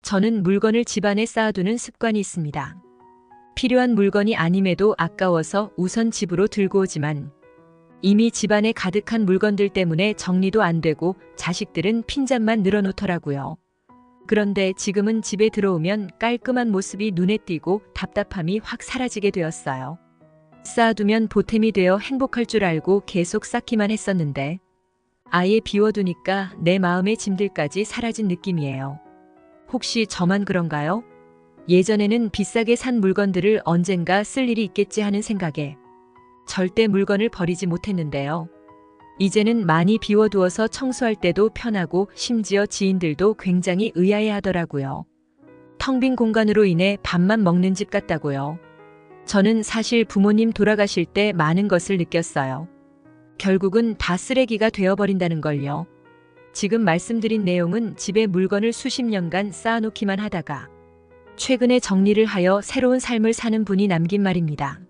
저는 물건을 집안에 쌓아두는 습관이 있습니다. 필요한 물건이 아님에도 아까워서 우선 집으로 들고 오지만 이미 집안에 가득한 물건들 때문에 정리도 안 되고 자식들은 핀잔만 늘어놓더라고요. 그런데 지금은 집에 들어오면 깔끔한 모습이 눈에 띄고 답답함이 확 사라지게 되었어요. 쌓아두면 보탬이 되어 행복할 줄 알고 계속 쌓기만 했었는데 아예 비워두니까 내 마음의 짐들까지 사라진 느낌이에요. 혹시 저만 그런가요? 예전에는 비싸게 산 물건들을 언젠가 쓸 일이 있겠지 하는 생각에 절대 물건을 버리지 못했는데요. 이제는 많이 비워두어서 청소할 때도 편하고 심지어 지인들도 굉장히 의아해 하더라고요. 텅 빈 공간으로 인해 밥만 먹는 집 같다고요. 저는 사실 부모님 돌아가실 때 많은 것을 느꼈어요. 결국은 다 쓰레기가 되어버린다는 걸요. 지금 말씀드린 내용은 집에 물건을 수십 년간 쌓아놓기만 하다가 최근에 정리를 하여 새로운 삶을 사는 분이 남긴 말입니다.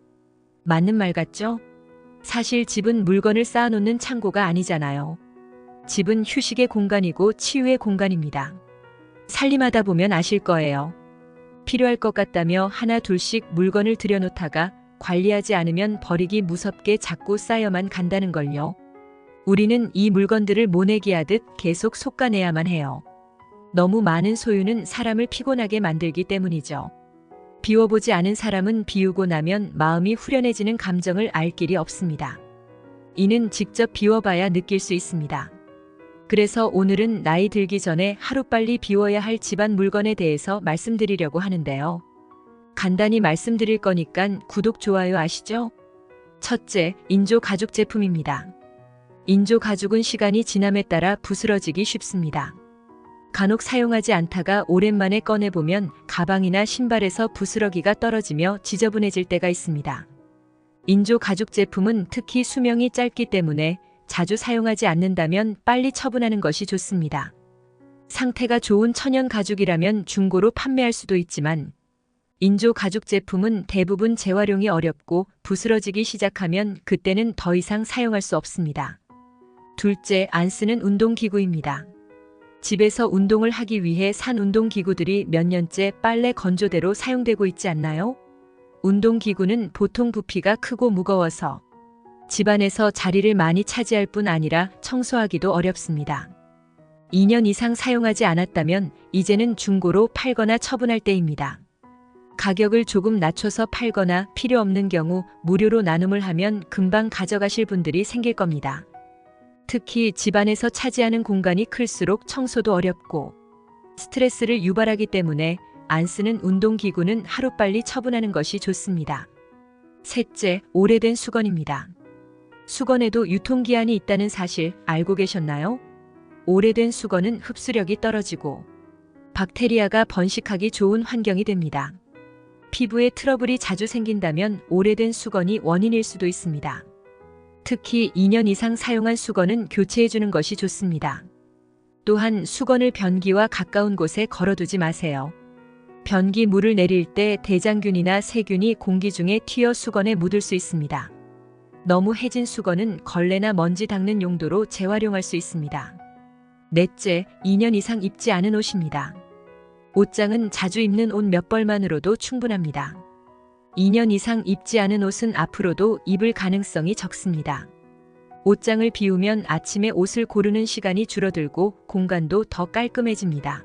맞는 말 같죠? 사실 집은 물건을 쌓아놓는 창고가 아니잖아요. 집은 휴식의 공간이고 치유의 공간입니다. 살림하다 보면 아실 거예요. 필요할 것 같다며 하나 둘씩 물건을 들여놓다가 관리하지 않으면 버리기 무섭게 자꾸 쌓여만 간다는 걸요. 우리는 이 물건들을 모내기 하듯 계속 솎아내야만 해요. 너무 많은 소유는 사람을 피곤하게 만들기 때문이죠. 비워보지 않은 사람은 비우고 나면 마음이 후련해지는 감정을 알 길이 없습니다. 이는 직접 비워봐야 느낄 수 있습니다. 그래서 오늘은 나이 들기 전에 하루빨리 비워야 할 집안 물건에 대해서 말씀드리려고 하는데요. 간단히 말씀드릴 거니까 구독, 좋아요 아시죠? 첫째, 인조 가죽 제품입니다. 인조 가죽은 시간이 지남에 따라 부스러지기 쉽습니다. 간혹 사용하지 않다가 오랜만에 꺼내보면 가방이나 신발에서 부스러기가 떨어지며 지저분해질 때가 있습니다. 인조 가죽 제품은 특히 수명이 짧기 때문에 자주 사용하지 않는다면 빨리 처분하는 것이 좋습니다. 상태가 좋은 천연 가죽이라면 중고로 판매할 수도 있지만 인조 가죽 제품은 대부분 재활용이 어렵고 부스러지기 시작하면 그때는 더 이상 사용할 수 없습니다. 둘째, 안 쓰는 운동기구입니다. 집에서 운동을 하기 위해 산 운동기구들이 몇 년째 빨래 건조대로 사용되고 있지 않나요? 운동기구는 보통 부피가 크고 무거워서 집안에서 자리를 많이 차지할 뿐 아니라 청소하기도 어렵습니다. 2년 이상 사용하지 않았다면 이제는 중고로 팔거나 처분할 때입니다. 가격을 조금 낮춰서 팔거나 필요 없는 경우 무료로 나눔을 하면 금방 가져가실 분들이 생길 겁니다. 특히 집안에서 차지하는 공간이 클수록 청소도 어렵고 스트레스를 유발하기 때문에 안 쓰는 운동기구는 하루빨리 처분하는 것이 좋습니다. 셋째, 오래된 수건입니다. 수건에도 유통기한이 있다는 사실 알고 계셨나요? 오래된 수건은 흡수력이 떨어지고 박테리아가 번식하기 좋은 환경이 됩니다. 피부에 트러블이 자주 생긴다면 오래된 수건이 원인일 수도 있습니다. 특히 2년 이상 사용한 수건은 교체해주는 것이 좋습니다. 또한 수건을 변기와 가까운 곳에 걸어두지 마세요. 변기 물을 내릴 때 대장균이나 세균이 공기 중에 튀어 수건에 묻을 수 있습니다. 너무 해진 수건은 걸레나 먼지 닦는 용도로 재활용할 수 있습니다. 넷째, 2년 이상 입지 않은 옷입니다. 옷장은 자주 입는 옷 몇 벌만으로도 충분합니다. 2년 이상 입지 않은 옷은 앞으로도 입을 가능성이 적습니다. 옷장을 비우면 아침에 옷을 고르는 시간이 줄어들고 공간도 더 깔끔해집니다.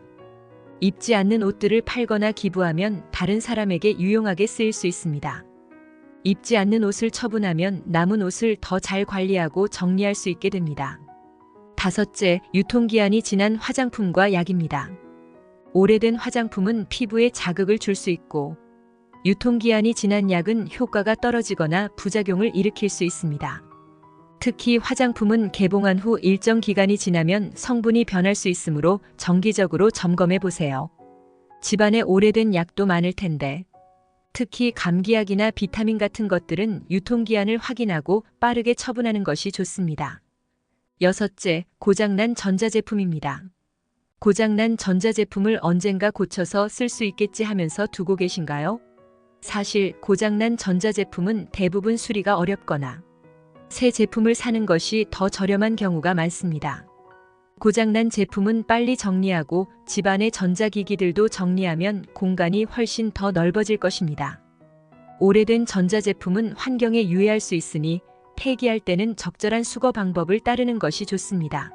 입지 않는 옷들을 팔거나 기부하면 다른 사람에게 유용하게 쓰일 수 있습니다. 입지 않는 옷을 처분하면 남은 옷을 더 잘 관리하고 정리할 수 있게 됩니다. 다섯째, 유통기한이 지난 화장품과 약입니다. 오래된 화장품은 피부에 자극을 줄 수 있고 유통기한이 지난 약은 효과가 떨어지거나 부작용을 일으킬 수 있습니다. 특히 화장품은 개봉한 후 일정 기간이 지나면 성분이 변할 수 있으므로 정기적으로 점검해 보세요. 집안에 오래된 약도 많을 텐데 특히 감기약이나 비타민 같은 것들은 유통기한을 확인하고 빠르게 처분하는 것이 좋습니다. 여섯째, 고장난 전자제품입니다. 고장난 전자제품을 언젠가 고쳐서 쓸 수 있겠지 하면서 두고 계신가요? 사실 고장난 전자제품은 대부분 수리가 어렵거나 새 제품을 사는 것이 더 저렴한 경우가 많습니다. 고장난 제품은 빨리 정리하고 집안의 전자기기들도 정리하면 공간이 훨씬 더 넓어질 것입니다. 오래된 전자제품은 환경에 유해할 수 있으니 폐기할 때는 적절한 수거 방법을 따르는 것이 좋습니다.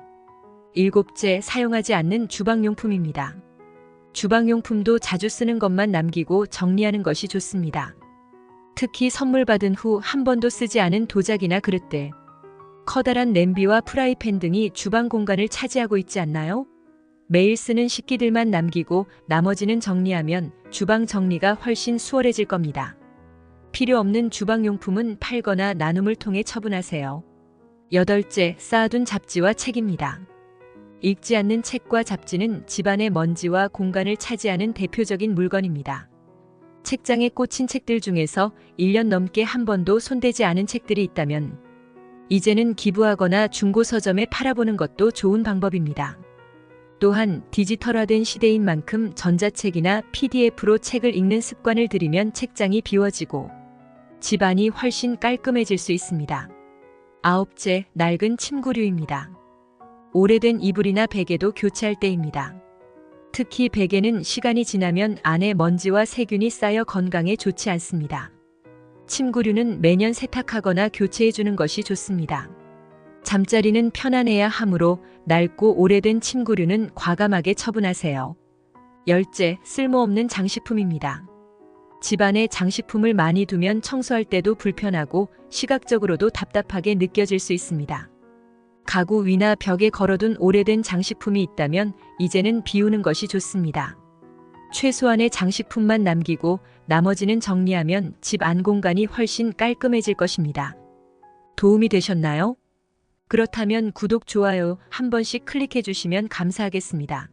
일곱째, 사용하지 않는 주방용품입니다. 주방용품도 자주 쓰는 것만 남기고 정리하는 것이 좋습니다. 특히 선물 받은 후 한 번도 쓰지 않은 도자기나 그릇들, 커다란 냄비와 프라이팬 등이 주방 공간을 차지하고 있지 않나요? 매일 쓰는 식기들만 남기고 나머지는 정리하면 주방 정리가 훨씬 수월해질 겁니다. 필요 없는 주방용품은 팔거나 나눔을 통해 처분하세요. 여덟째, 쌓아둔 잡지와 책입니다. 읽지 않는 책과 잡지는 집안의 먼지와 공간을 차지하는 대표적인 물건입니다. 책장에 꽂힌 책들 중에서 1년 넘게 한 번도 손대지 않은 책들이 있다면 이제는 기부하거나 중고 서점에 팔아보는 것도 좋은 방법입니다. 또한 디지털화된 시대인 만큼 전자책이나 PDF로 책을 읽는 습관을 들이면 책장이 비워지고 집안이 훨씬 깔끔해질 수 있습니다. 아홉째, 낡은 침구류입니다. 오래된 이불이나 베개도 교체할 때입니다. 특히 베개는 시간이 지나면 안에 먼지와 세균이 쌓여 건강에 좋지 않습니다. 침구류는 매년 세탁하거나 교체해주는 것이 좋습니다. 잠자리는 편안해야 하므로 낡고 오래된 침구류는 과감하게 처분하세요. 열째, 쓸모없는 장식품입니다. 집안에 장식품을 많이 두면 청소할 때도 불편하고 시각적으로도 답답하게 느껴질 수 있습니다. 가구 위나 벽에 걸어둔 오래된 장식품이 있다면 이제는 비우는 것이 좋습니다. 최소한의 장식품만 남기고 나머지는 정리하면 집 안 공간이 훨씬 깔끔해질 것입니다. 도움이 되셨나요? 그렇다면 구독, 좋아요 한 번씩 클릭해 주시면 감사하겠습니다.